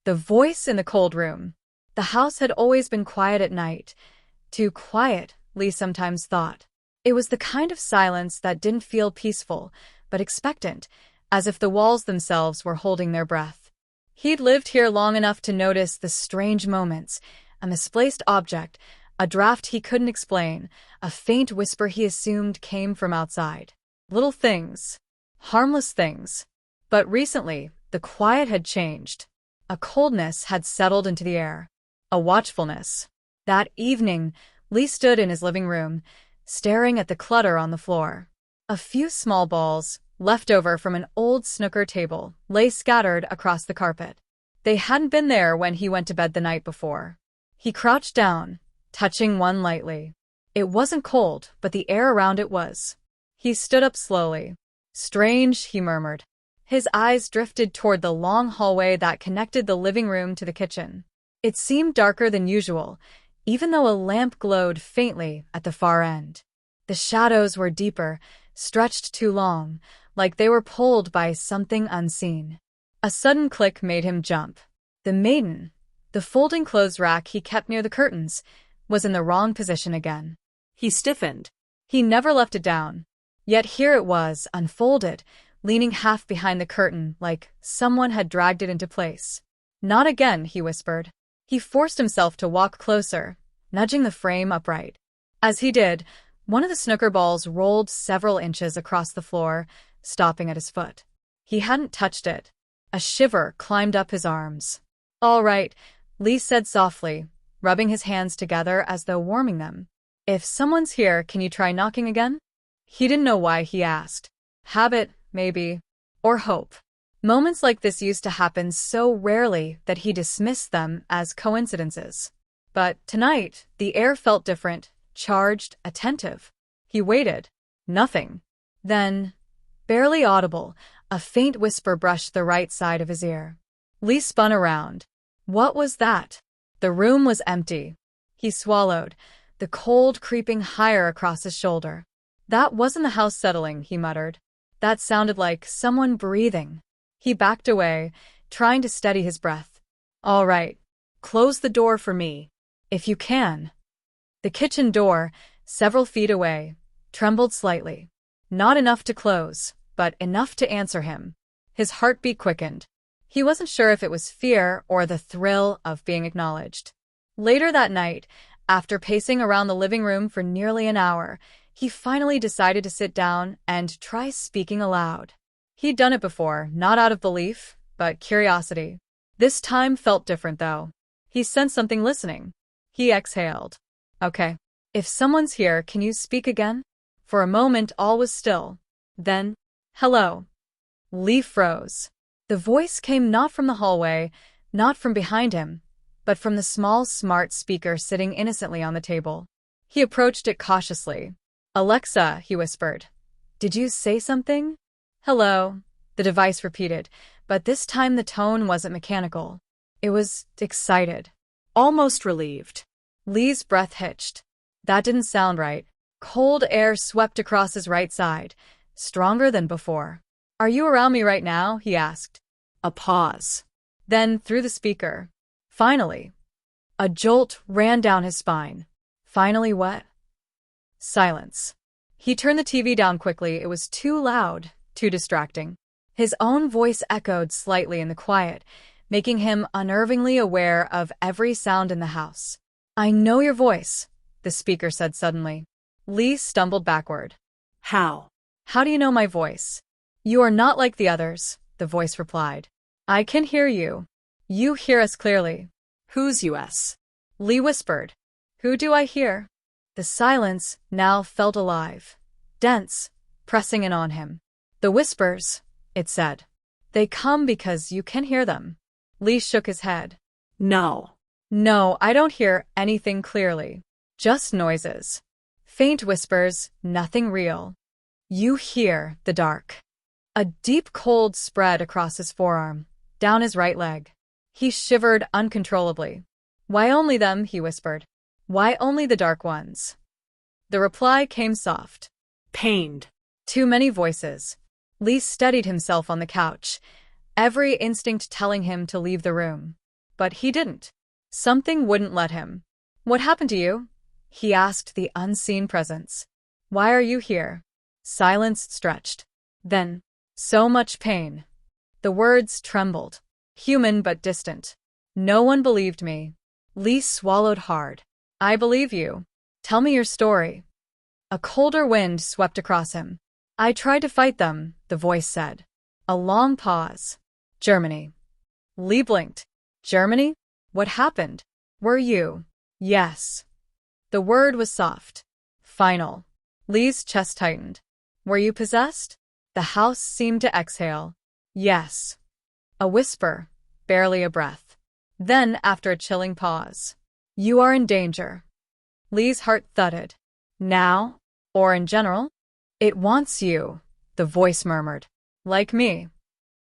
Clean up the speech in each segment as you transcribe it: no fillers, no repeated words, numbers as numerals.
The voice in the cold room. The house had always been quiet at night. Too quiet, Lee sometimes thought. It was the kind of silence that didn't feel peaceful, but expectant, as if the walls themselves were holding their breath. He'd lived here long enough to notice the strange moments, a misplaced object, a draft he couldn't explain, a faint whisper he assumed came from outside. Little things. Harmless things. But recently, the quiet had changed. A coldness had settled into the air. A watchfulness. That evening, Lee stood in his living room, staring at the clutter on the floor. A few small balls, left over from an old snooker table, lay scattered across the carpet. They hadn't been there when he went to bed the night before. He crouched down, touching one lightly. It wasn't cold, but the air around it was. He stood up slowly. Strange, he murmured. His eyes drifted toward the long hallway that connected the living room to the kitchen. It seemed darker than usual, even though a lamp glowed faintly at the far end. The shadows were deeper, stretched too long, like they were pulled by something unseen. A sudden click made him jump. The maiden, the folding clothes rack he kept near the curtains, was in the wrong position again. He stiffened. He never left it down. Yet here it was, unfolded, leaning half behind the curtain like someone had dragged it into place. Not again, he whispered. He forced himself to walk closer, nudging the frame upright. As he did, one of the snooker balls rolled several inches across the floor, stopping at his foot. He hadn't touched it. A shiver climbed up his arms. All right, Lee said softly, rubbing his hands together as though warming them. If someone's here, can you try knocking again? He didn't know why he asked. Habit, maybe. Or hope. Moments like this used to happen so rarely that he dismissed them as coincidences. But tonight, the air felt different, charged, attentive. He waited. Nothing. Then, barely audible, a faint whisper brushed the right side of his ear. Lee spun around. What was that? The room was empty. He swallowed, the cold creeping higher across his shoulder. That wasn't the house settling, he muttered. That sounded like someone breathing. He backed away, trying to steady his breath. All right, close the door for me, if you can. The kitchen door, several feet away, trembled slightly. Not enough to close, but enough to answer him. His heartbeat quickened. He wasn't sure if it was fear or the thrill of being acknowledged. Later that night, after pacing around the living room for nearly an hour, he finally decided to sit down and try speaking aloud. He'd done it before, not out of belief, but curiosity. This time felt different, though. He sensed something listening. He exhaled. Okay. If someone's here, can you speak again? For a moment, all was still. Then, hello. Lee froze. The voice came not from the hallway, not from behind him, but from the small, smart speaker sitting innocently on the table. He approached it cautiously. Alexa, he whispered. Did you say something? Hello, the device repeated, but this time the tone wasn't mechanical. It was excited, almost relieved. Lee's breath hitched. That didn't sound right. Cold air swept across his right side, stronger than before. Are you around me right now? He asked. A pause. Then, through the speaker. Finally. A jolt ran down his spine. Finally what? Silence. He turned the TV down quickly. It was too loud, too distracting. His own voice echoed slightly in the quiet, making him unnervingly aware of every sound in the house. I know your voice, the speaker said suddenly. Lee stumbled backward. How? How do you know my voice? You are not like the others, the voice replied. I can hear you. You hear us clearly. Who's us? Lee whispered. Who do I hear? The silence now felt alive, dense, pressing in on him. The whispers, it said. They come because you can hear them. Lee shook his head. No. No, I don't hear anything clearly. Just noises. Faint whispers, nothing real. You hear the dark. A deep cold spread across his forearm, down his right leg. He shivered uncontrollably. Why only them, he whispered. Why only the dark ones? The reply came soft. Pained. Too many voices. Lee steadied himself on the couch, every instinct telling him to leave the room. but he didn't. Something wouldn't let him. "What happened to you?" he asked the unseen presence. "Why are you here?" Silence stretched. Then, "So much pain." The words trembled. Human but distant. "No one believed me." Lee swallowed hard. "I believe you. Tell me your story." A colder wind swept across him. "I tried to fight them," the voice said. A long pause. "Germany." Lee blinked. "Germany? What happened? Were you?" "Yes." The word was soft. Final. Lee's chest tightened. "Were you possessed?" The house seemed to exhale. "Yes." A whisper, barely a breath. Then, after a chilling pause, "You are in danger." Lee's heart thudded. "Now? Or in general?" "It wants you," the voice murmured. "Like me."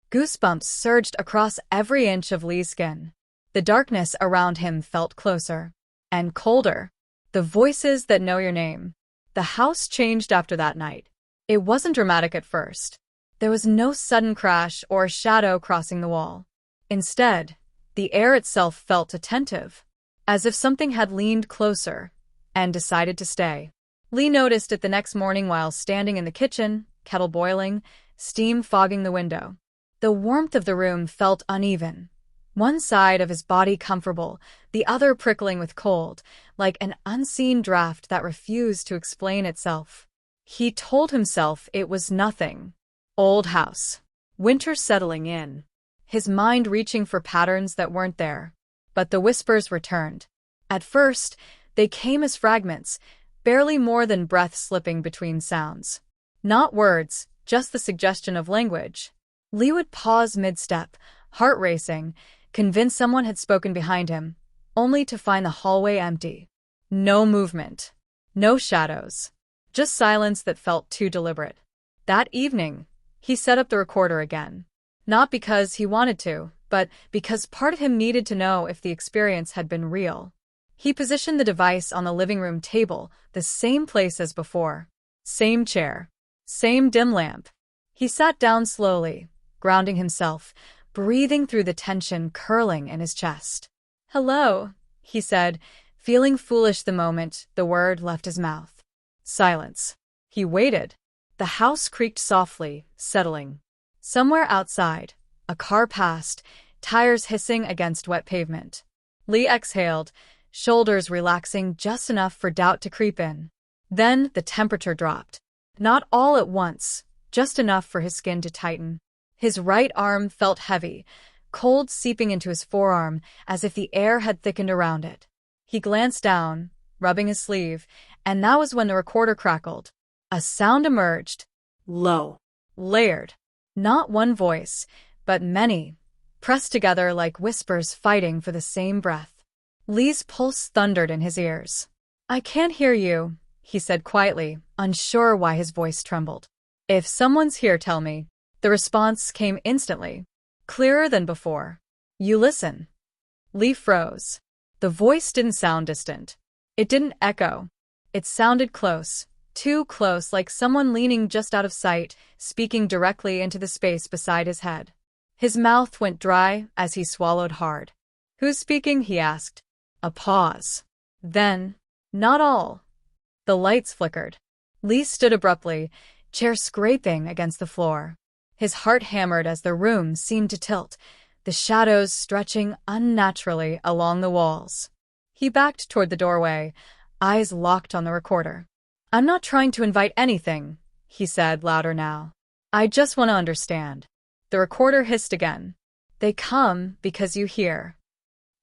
Goosebumps surged across every inch of Lee's skin. The darkness around him felt closer. And colder. The voices that know your name. The house changed after that night. It wasn't dramatic at first. There was no sudden crash or shadow crossing the wall. Instead, the air itself felt attentive, as if something had leaned closer and decided to stay. Lee noticed it the next morning while standing in the kitchen, kettle boiling, steam fogging the window. The warmth of the room felt uneven. One side of his body comfortable, the other prickling with cold, like an unseen draft that refused to explain itself. He told himself it was nothing. Old house. Winter settling in. His mind reaching for patterns that weren't there. But the whispers returned. At first, they came as fragments, barely more than breath slipping between sounds. Not words, just the suggestion of language. Lee would pause mid-step, heart racing, convinced someone had spoken behind him, only to find the hallway empty. No movement. No shadows. Just silence that felt too deliberate. That evening, he set up the recorder again. Not because he wanted to, but because part of him needed to know if the experience had been real. He positioned the device on the living room table, the same place as before. Same chair. Same dim lamp. He sat down slowly, grounding himself, breathing through the tension curling in his chest. "Hello," he said, feeling foolish the moment the word left his mouth. Silence. He waited. The house creaked softly, settling. Somewhere outside, a car passed, tires hissing against wet pavement. Lee exhaled, shoulders relaxing just enough for doubt to creep in. Then the temperature dropped. Not all at once, just enough for his skin to tighten. His right arm felt heavy, cold seeping into his forearm as if the air had thickened around it. He glanced down, rubbing his sleeve, and that was when the recorder crackled. A sound emerged. Low. Layered. Not one voice, but many, pressed together like whispers fighting for the same breath. Lee's pulse thundered in his ears. "I can't hear you," he said quietly, unsure why his voice trembled. "If someone's here, tell me." The response came instantly, clearer than before. "You listen." Lee froze. The voice didn't sound distant. It didn't echo. It sounded close, too close, like someone leaning just out of sight, speaking directly into the space beside his head. His mouth went dry as he swallowed hard. "Who's speaking?" he asked. A pause. Then, "Not all." The lights flickered. Lee stood abruptly, chair scraping against the floor. His heart hammered as the room seemed to tilt, the shadows stretching unnaturally along the walls. He backed toward the doorway, eyes locked on the recorder. "I'm not trying to invite anything," he said, louder now. "I just want to understand." The recorder hissed again. "They come because you hear."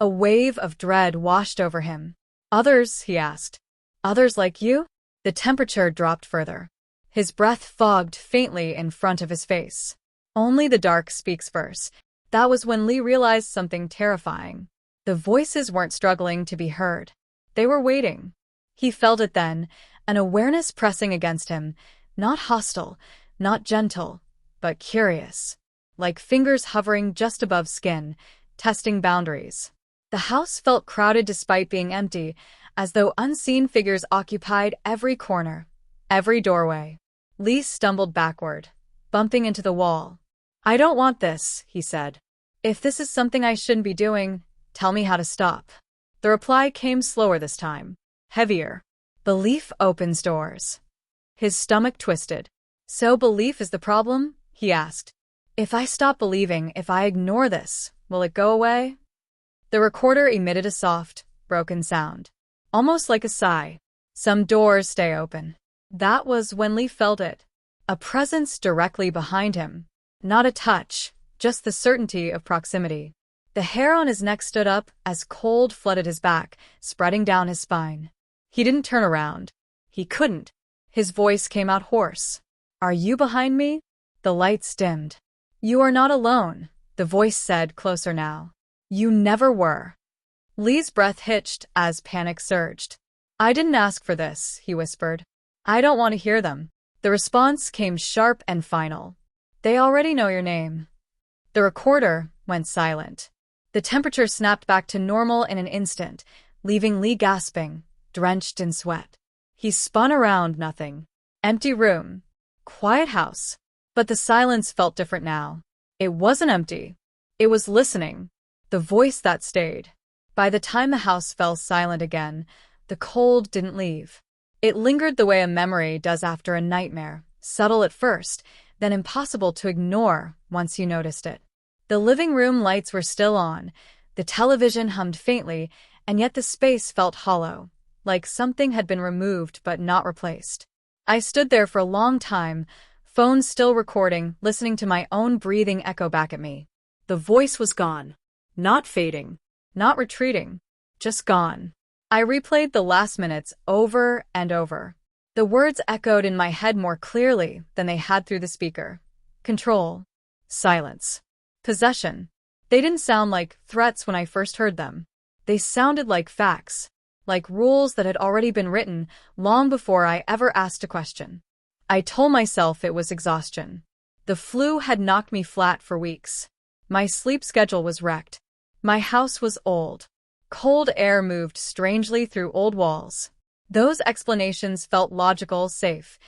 A wave of dread washed over him. "Others?" he asked. "Others like you?" The temperature dropped further. His breath fogged faintly in front of his face. Only the dark speaks first. That was when Lee realized something terrifying. The voices weren't struggling to be heard. They were waiting. He felt it then, an awareness pressing against him, not hostile, not gentle, but curious, like fingers hovering just above skin, testing boundaries. The house felt crowded despite being empty, as though unseen figures occupied every corner, every doorway. Lee stumbled backward, bumping into the wall. "I don't want this," he said. "If this is something I shouldn't be doing, Tell me how to stop. The reply came slower this time. Heavier. Belief opens doors. His stomach twisted. So belief is the problem? He asked. If I stop believing, if I ignore this, will it go away? The recorder emitted a soft, broken sound. Almost like a sigh. Some doors stay open. That was when Lee felt it. A presence directly behind him. Not a touch, just the certainty of proximity. The hair on his neck stood up as cold flooded his back, spreading down his spine. He didn't turn around. He couldn't. His voice came out hoarse. Are you behind me? The lights dimmed. You are not alone, the voice said, closer now. You never were. Lee's breath hitched as panic surged. I didn't ask for this, he whispered. I don't want to hear them. The response came sharp and final. They already know your name. The recorder went silent. The temperature snapped back to normal in an instant, leaving Lee gasping, drenched in sweat. He spun around, nothing. Empty room. Quiet house. But the silence felt different now. It wasn't empty. It was listening. The voice that stayed. By the time the house fell silent again, the cold didn't leave. It lingered the way a memory does after a nightmare, subtle at first, then impossible to ignore once you noticed it. The living room lights were still on, the television hummed faintly, and yet the space felt hollow, like something had been removed but not replaced. I stood there for a long time, phone still recording, listening to my own breathing echo back at me. The voice was gone. Not fading. Not retreating. Just gone. I replayed the last minutes over and over. The words echoed in my head more clearly than they had through the speaker. Control. Silence. Possession. They didn't sound like threats when I first heard them. They sounded like facts, like rules that had already been written long before I ever asked a question. I told myself it was exhaustion. The flu had knocked me flat for weeks. My sleep schedule was wrecked. My house was old. Cold air moved strangely through old walls. Those explanations felt logical, safe,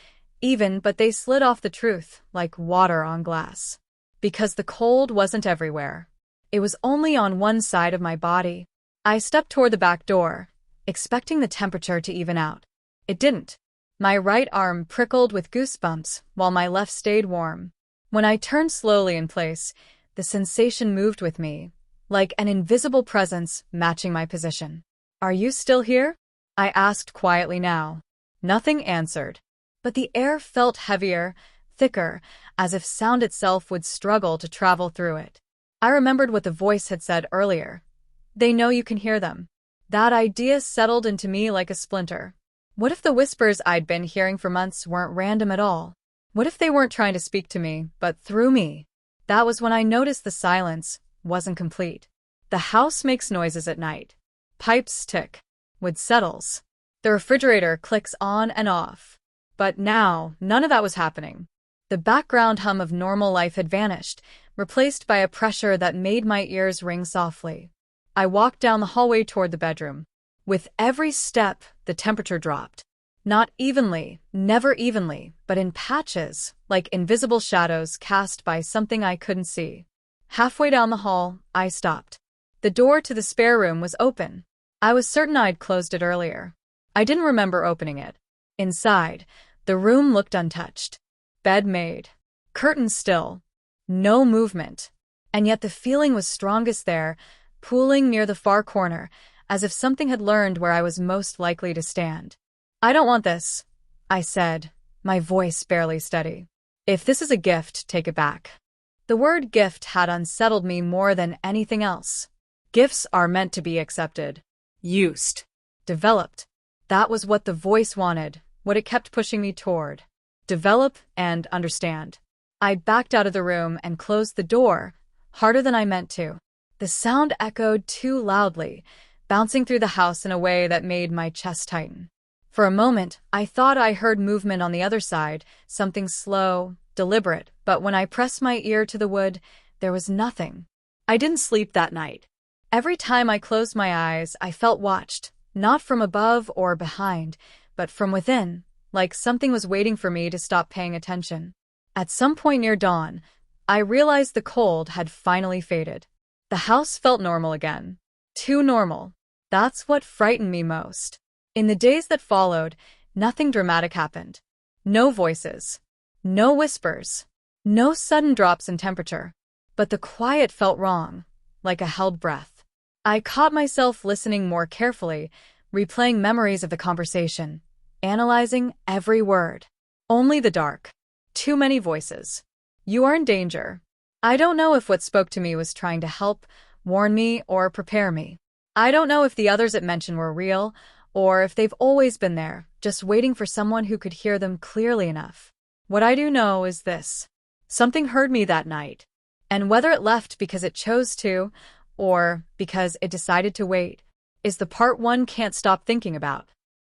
even, but they slid off the truth like water on glass. Because the cold wasn't everywhere. It was only on one side of my body. I stepped toward the back door, expecting the temperature to even out. It didn't. My right arm prickled with goosebumps while my left stayed warm. When I turned slowly in place, the sensation moved with me, like an invisible presence matching my position. Are you still here? I asked quietly now. Nothing answered. But the air felt heavier, thicker, as if sound itself would struggle to travel through it. I remembered what the voice had said earlier. They know you can hear them. That idea settled into me like a splinter. What if the whispers I'd been hearing for months weren't random at all? What if they weren't trying to speak to me, but through me? That was when I noticed the silence wasn't complete. The house makes noises at night. Pipes tick. Wood settles. The refrigerator clicks on and off. But now, none of that was happening. The background hum of normal life had vanished, replaced by a pressure that made my ears ring softly. I walked down the hallway toward the bedroom. With every step, the temperature dropped. Not evenly, never evenly, but in patches, like invisible shadows cast by something I couldn't see. Halfway down the hall, I stopped. The door to the spare room was open. I was certain I'd closed it earlier. I didn't remember opening it. Inside, the room looked untouched. Bed made. Curtains still. No movement. And yet the feeling was strongest there, pooling near the far corner, as if something had learned where I was most likely to stand. I don't want this, I said, my voice barely steady. If this is a gift, take it back. The word gift had unsettled me more than anything else. Gifts are meant to be accepted. Used. Developed. That was what the voice wanted, what it kept pushing me toward. Develop and understand. I backed out of the room and closed the door, harder than I meant to. The sound echoed too loudly, bouncing through the house in a way that made my chest tighten. For a moment, I thought I heard movement on the other side, something slow, deliberate, but when I pressed my ear to the wood, there was nothing. I didn't sleep that night. Every time I closed my eyes, I felt watched, not from above or behind, but from within, like something was waiting for me to stop paying attention. At some point near dawn, I realized the cold had finally faded. The house felt normal again. Too normal. That's what frightened me most. In the days that followed, nothing dramatic happened. No voices. No whispers. No sudden drops in temperature. But the quiet felt wrong, like a held breath. I caught myself listening more carefully, replaying memories of the conversation, analyzing every word. Only the dark. Too many voices. You are in danger. I don't know if what spoke to me was trying to help, warn me, or prepare me. I don't know if the others it mentioned were real, or if they've always been there, just waiting for someone who could hear them clearly enough. What I do know is this. Something heard me that night. And whether it left because it chose to, or because it decided to wait, is the part one can't stop thinking about.